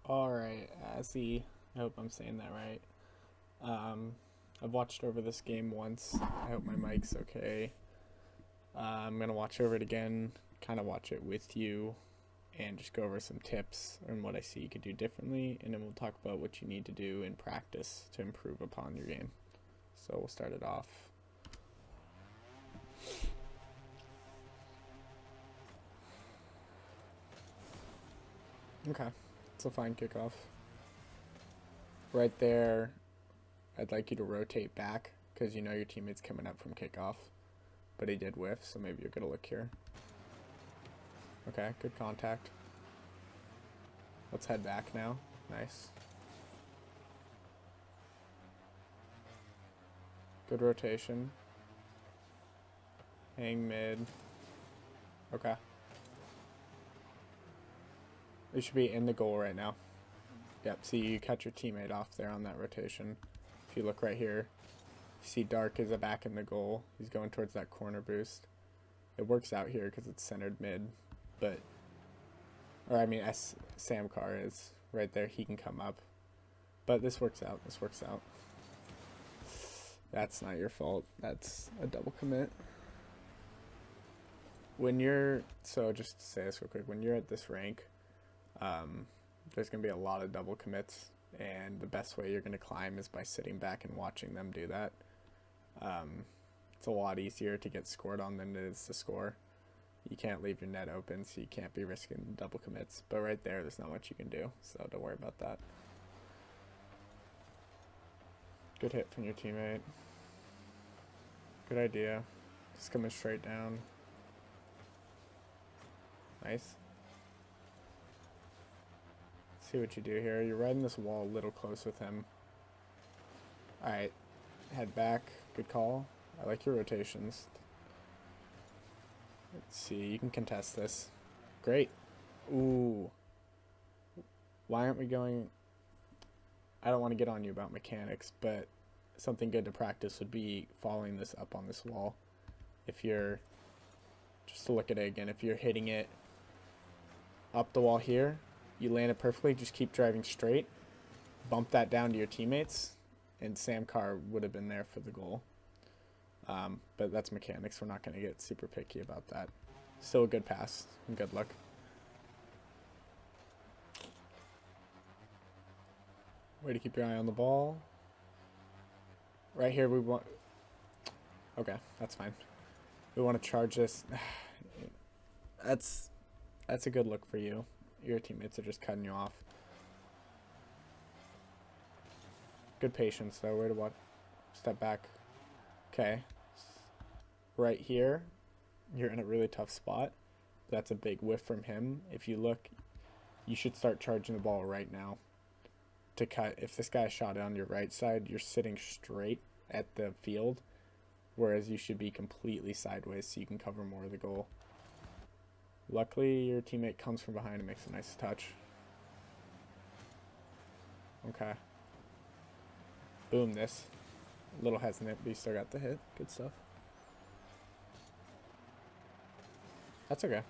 Alright, I hope I'm saying that right. I've watched over this game once. I hope my mic's okay. I'm going to watch over it again, kind of watch it with you, and just go over some tips and what I see you could do differently, and then we'll talk about what you need to do in practice to improve upon your game. So we'll start it off. Okay, it's a fine kickoff. Right there, I'd like you to rotate back because you know your teammate's coming up from kickoff, but he did whiff, so maybe you're gonna look here. Okay, good contact. Let's head back now. Nice. Good rotation. Hang mid. Okay. You should be in the goal right now. Yep, see you cut your teammate off there on that rotation. If you look right here, you see Dark is back in the goal. He's going towards that corner boost. It works out here because it's centered mid, but, or I mean Samcar is right there. He can come up, but this works out. This works out. That's not your fault. That's a double commit. When you're, so just to say this real quick, when you're at this rank, there's going to be a lot of double commits, and the best way you're going to climb is by sitting back and watching them do that. It's a lot easier to get scored on than it is to score. You can't leave your net open, so you can't be risking double commits, but right there's not much you can do, so don't worry about that. Good hit from your teammate. Good idea. Just coming straight down. Nice. See what you do here. You're riding this wall a little close with him. Alright. Head back. Good call. I like your rotations. Let's see. You can contest this. Great. Ooh. Why aren't we going... I don't want to get on you about mechanics, but something good to practice would be following this up on this wall. If you're... Just to look at it again. If you're hitting it up the wall here, you land it perfectly, just keep driving straight, bump that down to your teammates, and Samcar would have been there for the goal. But that's mechanics. We're not going to get super picky about that. Still a good pass and good luck. Way to keep your eye on the ball. Right here we want... Okay, that's fine. We want to charge this. That's a good look for you. Your teammates are just cutting you off. Good patience though. Way to watch. Step back. Okay. Right here, you're in a really tough spot. That's a big whiff from him. If you look, you should start charging the ball right now to cut. If this guy shot it on your right side, you're sitting straight at the field, whereas you should be completely sideways so you can cover more of the goal. Luckily, your teammate comes from behind and makes a nice touch. Okay. Boom, this. A little hesitant, but you still got the hit. Good stuff. That's okay.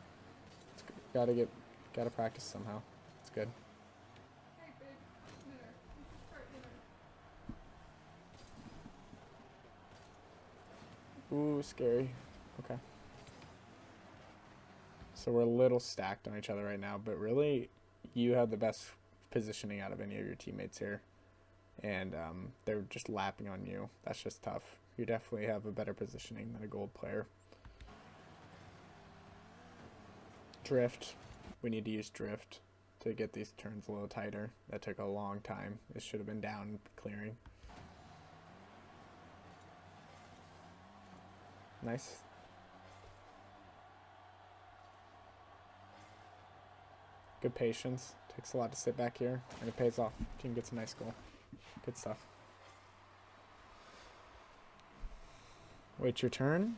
It's good. Gotta practice somehow. It's good. Hey, babe. Dinner. Start dinner. Ooh, scary. Okay. So we're a little stacked on each other right now, but really, you have the best positioning out of any of your teammates here. And they're just lapping on you. That's just tough. You definitely have a better positioning than a gold player. Drift. We need to use drift to get these turns a little tighter. That took a long time. This should have been down clearing. Nice. Good patience. Takes a lot to sit back here, and it pays off. Team gets a nice goal. Good stuff. Wait your turn.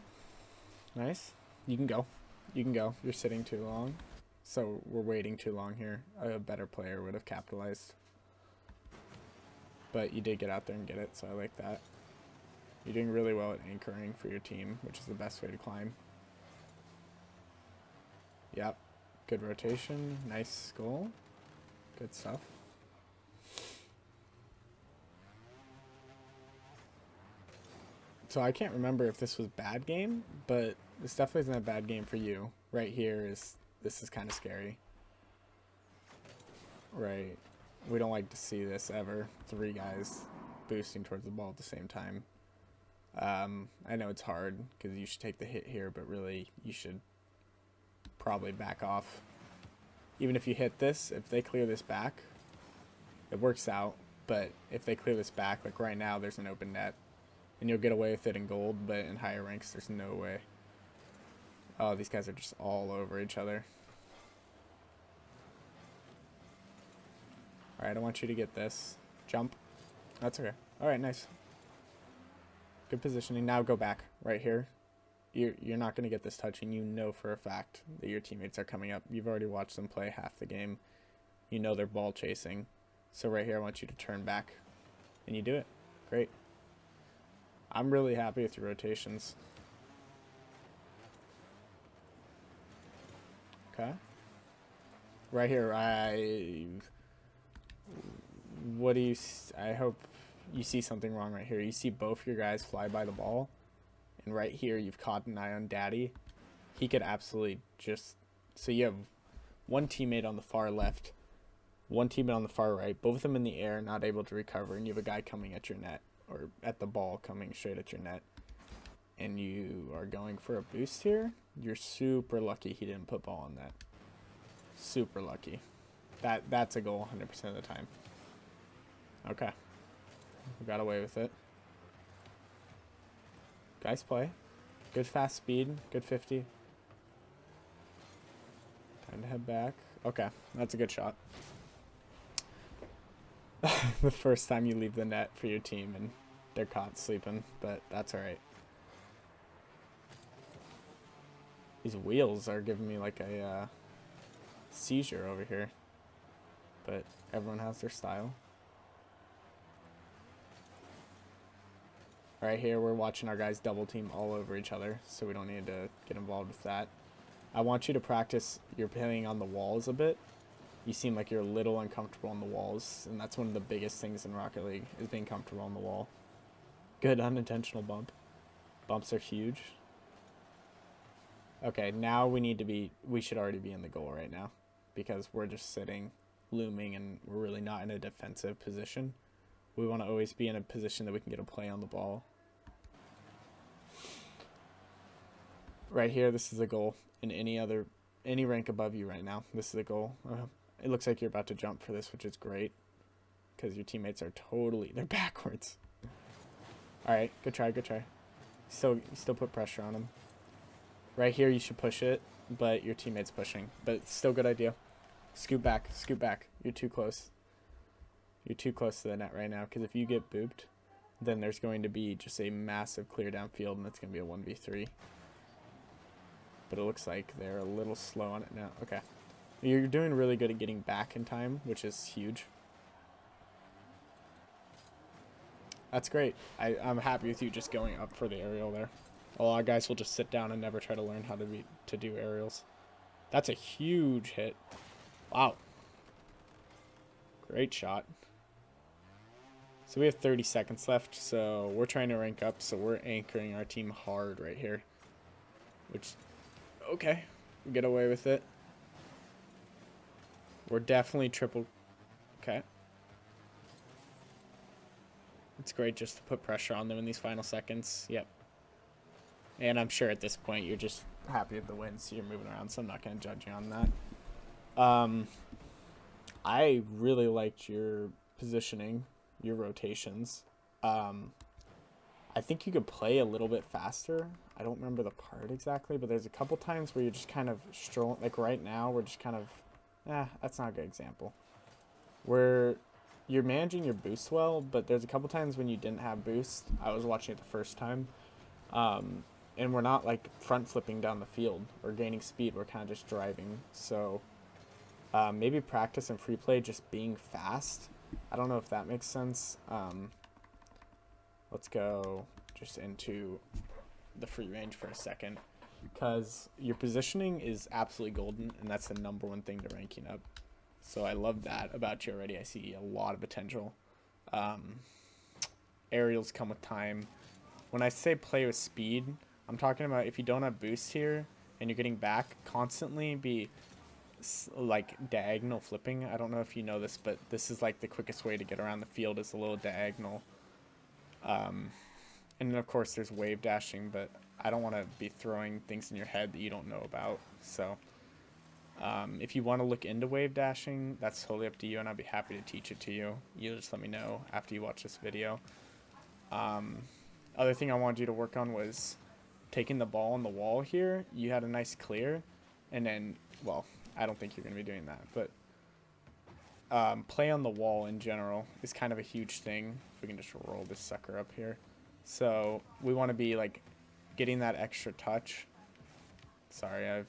Nice. You can go. You can go. You're sitting too long. So we're waiting too long here. A better player would have capitalized. But you did get out there and get it, so I like that. You're doing really well at anchoring for your team, which is the best way to climb. Yep. Good rotation. Nice goal. Good stuff. So I can't remember if this was bad game, but this definitely isn't a bad game for you. Right here is, this is kind of scary. Right. We don't like to see this ever. 3 guys boosting towards the ball at the same time. I know it's hard because you should take the hit here, but really you should probably back off. Even if you hit this, if they clear this back, it works out. But if they clear this back, like right now, there's an open net. And you'll get away with it in gold, but in higher ranks, there's no way. Oh, these guys are just all over each other. Alright, I want you to get this. Jump. That's okay. Alright, nice. Good positioning. Now go back. Right here. You're not going to get this touching. You know for a fact that your teammates are coming up. You've already watched them play half the game. You know they're ball chasing. So right here, I want you to turn back. And you do it. Great. I'm really happy with your rotations. Okay. Right here, what do you... I hope you see something wrong right here. You see both your guys fly by the ball. And right here, you've caught an eye on Daddy. He could absolutely just... So you have one teammate on the far left, one teammate on the far right, both of them in the air, not able to recover, and you have a guy coming at your net, or at the ball coming straight at your net. And you are going for a boost here. You're super lucky he didn't put ball on that. Super lucky. That's a goal 100% of the time. Okay. We got away with it. Guys play. Good fast speed. Good 50. Time to head back. Okay. That's a good shot. The first time you leave the net for your team and they're caught sleeping, but that's alright. These wheels are giving me like a seizure over here. But everyone has their style. Right here, we're watching our guys double team all over each other, so we don't need to get involved with that. I want you to practice your playing on the walls a bit. You seem like you're a little uncomfortable on the walls, and that's one of the biggest things in Rocket League, is being comfortable on the wall. Good unintentional bump. Bumps are huge. Okay, now we should already be in the goal right now, because we're just sitting, looming, and we're really not in a defensive position. We want to always be in a position that we can get a play on the ball. Right here, this is a goal. In any rank above you right now, this is a goal. It looks like you're about to jump for this, which is great, because your teammates are they're backwards. All right, good try, good try. You still put pressure on them. Right here, you should push it, but your teammate's pushing. But still good idea. Scoot back, scoot back. You're too close. You're too close to the net right now, because if you get booped, then there's going to be just a massive clear downfield, and it's going to be a 1v3. But it looks like they're a little slow on it now. Okay. You're doing really good at getting back in time, which is huge. That's great. I'm happy with you just going up for the aerial there. A lot of guys will just sit down and never try to learn how to do aerials. That's a huge hit. Wow. Great shot. So we have 30 seconds left, so we're trying to rank up, so we're anchoring our team hard right here. Which, okay, we get away with it. We're definitely triple, okay. It's great just to put pressure on them in these final seconds, yep. And I'm sure at this point you're just happy with the win, so you're moving around, so I'm not going to judge you on that. I really liked your positioning, your rotations. I think you could play a little bit faster. I don't remember the part exactly, but there's a couple times where you're just kind of strolling. Like right now, we're just kind of, that's not a good example. Where you're managing your boost well, but there's a couple times when you didn't have boost. I was watching it the first time. And we're not like front flipping down the field or gaining speed. We're kind of just driving. So maybe practice and free play just being fast. I don't know if that makes sense. Let's go just into the free range for a second, because your positioning is absolutely golden, and that's the #1 thing to ranking up. So I love that about you already. I see a lot of potential. Aerials come with time. when I say play with speed, I'm talking about if you don't have boost here and you're getting back, constantly be like diagonal flipping. I don't know if you know this, but this is like the quickest way to get around the field is a little diagonal. And then of course there's wave dashing, but I don't want to be throwing things in your head that you don't know about. So if you want to look into wave dashing, that's totally up to you, and I'd be happy to teach it to you. You just let me know after you watch this video. Other thing I wanted you to work on was taking the ball on the wall here. You had a nice clear, and then, well, I don't think you're going to be doing that, but play on the wall in general is kind of a huge thing. If we can just roll this sucker up here. So we want to be like getting that extra touch. Sorry,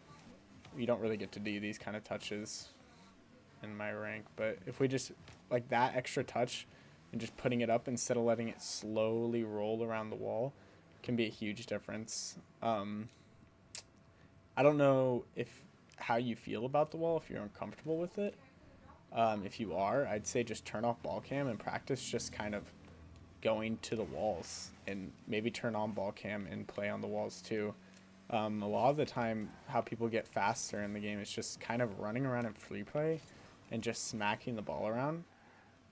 you don't really get to do these kind of touches in my rank, but if we just like that extra touch and just putting it up instead of letting it slowly roll around the wall can be a huge difference. I don't know how you feel about the wall, if you're uncomfortable with it. If you are, I'd say just turn off ball cam and practice just kind of going to the walls, and maybe turn on ball cam and play on the walls too. A lot of the time how people get faster in the game is just kind of running around in free play and just smacking the ball around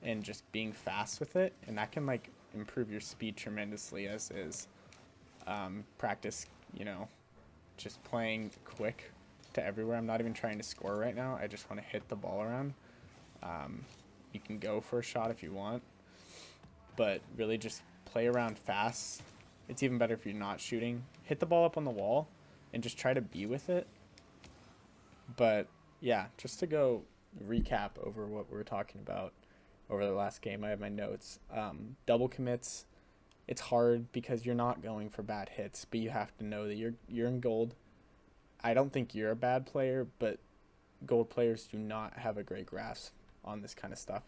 and just being fast with it, and that can like improve your speed tremendously, as is. Practice, just playing quick to everywhere. I'm not even trying to score right now. I just want to hit the ball around. You can go for a shot if you want, but really just play around fast. It's even better if you're not shooting. Hit the ball up on the wall and just try to be with it. But yeah, just to go recap over what we were talking about over the last game, I have my notes. Double commits, it's hard because you're not going for bad hits, but you have to know that you're in gold. I don't think you're a bad player, but gold players do not have a great grasp on this kind of stuff.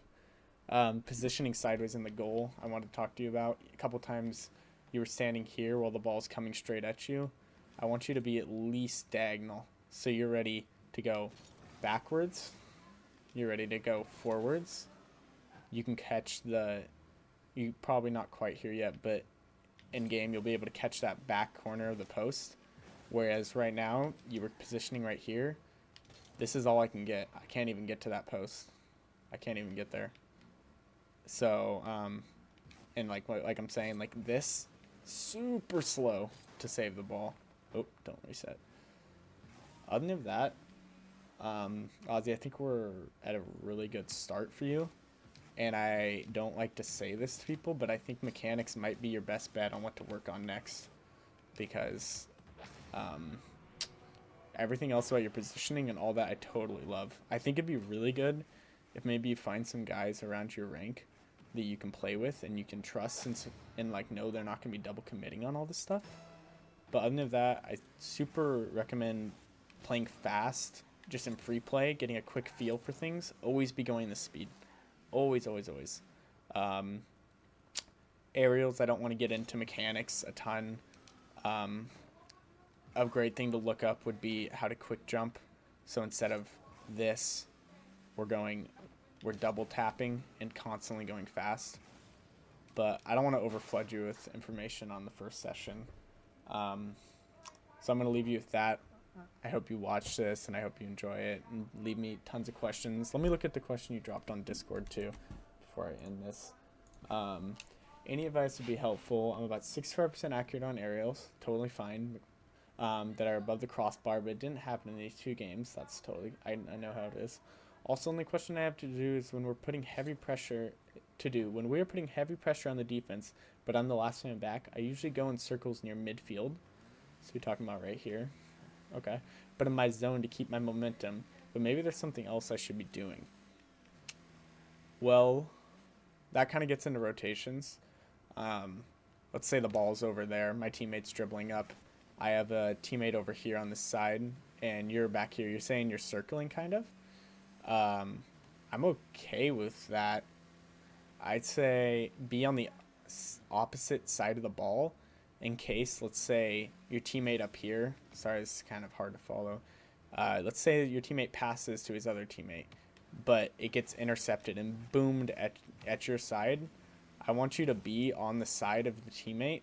Positioning sideways in the goal, I want to talk to you about. A couple times you were standing here while the ball's coming straight at you. I want you to be at least diagonal, so you're ready to go backwards. You're ready to go forwards. You can catch you probably not quite here yet, but in game you'll be able to catch that back corner of the post. Whereas right now you were positioning right here. This is all I can get. I can't even get to that post. I can't even get there. So, and like I'm saying, like this, super slow to save the ball. Oh, don't reset. Other than that, Ozzy, I think we're at a really good start for you. And I don't like to say this to people, but I think mechanics might be your best bet on what to work on next. Because everything else about your positioning and all that I totally love. I think it'd be really good if maybe you find some guys around your rank that you can play with and you can trust and like know they're not going to be double committing on all this stuff. But other than that, I super recommend playing fast, just in free play, getting a quick feel for things. Always be going the speed. Always, always, always. Aerials, I don't want to get into mechanics a ton. A great thing to look up would be how to quick jump. So instead of this, we're double tapping and constantly going fast. But I don't want to overflood you with information on the first session. So I'm going to leave you with that. I hope you watch this and I hope you enjoy it, and leave me tons of questions. Let me look at the question you dropped on Discord too before I end this. Any advice would be helpful. I'm about 65% accurate on aerials, totally fine. That are above the crossbar, but it didn't happen in these two games. That's totally, I know how it is. Also, only question I have to do is when we're putting heavy pressure when we are putting heavy pressure on the defense, but I'm the last man back, I usually go in circles near midfield. So we're talking about right here. Okay. But in my zone to keep my momentum. But maybe there's something else I should be doing. Well, that kind of gets into rotations. Let's say the ball's over there. My teammate's dribbling up. I have a teammate over here on this side, and you're back here. You're saying you're circling, kind of. I'm okay with that. I'd say be on the opposite side of the ball in case, let's say, your teammate up here. Sorry, this is kind of hard to follow. Let's say your teammate passes to his other teammate, but it gets intercepted and boomed at your side. I want you to be on the side of the teammate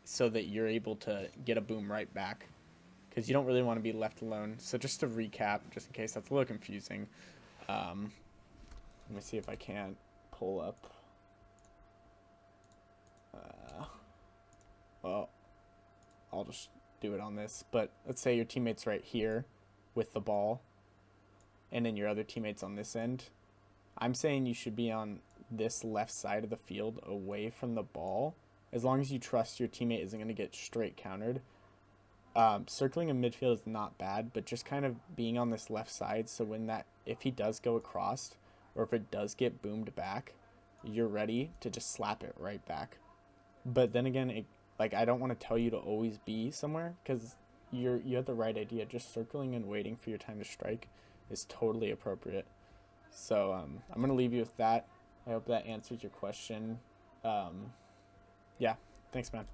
so that you're able to get a boom right back, because you don't really want to be left alone. So just to recap, just in case that's a little confusing, let me see if I can pull up. Well, I'll just do it on this. But let's say your teammate's right here with the ball, and then your other teammate's on this end. I'm saying you should be on this left side of the field away from the ball, as long as you trust your teammate isn't going to get straight countered. Circling in midfield is not bad, but just kind of being on this left side, so if he does go across, or if it does get boomed back, you're ready to just slap it right back. But then again, I don't want to tell you to always be somewhere, because you have the right idea. Just circling and waiting for your time to strike is totally appropriate. So I'm going to leave you with that. I hope that answers your question. Yeah, thanks, man.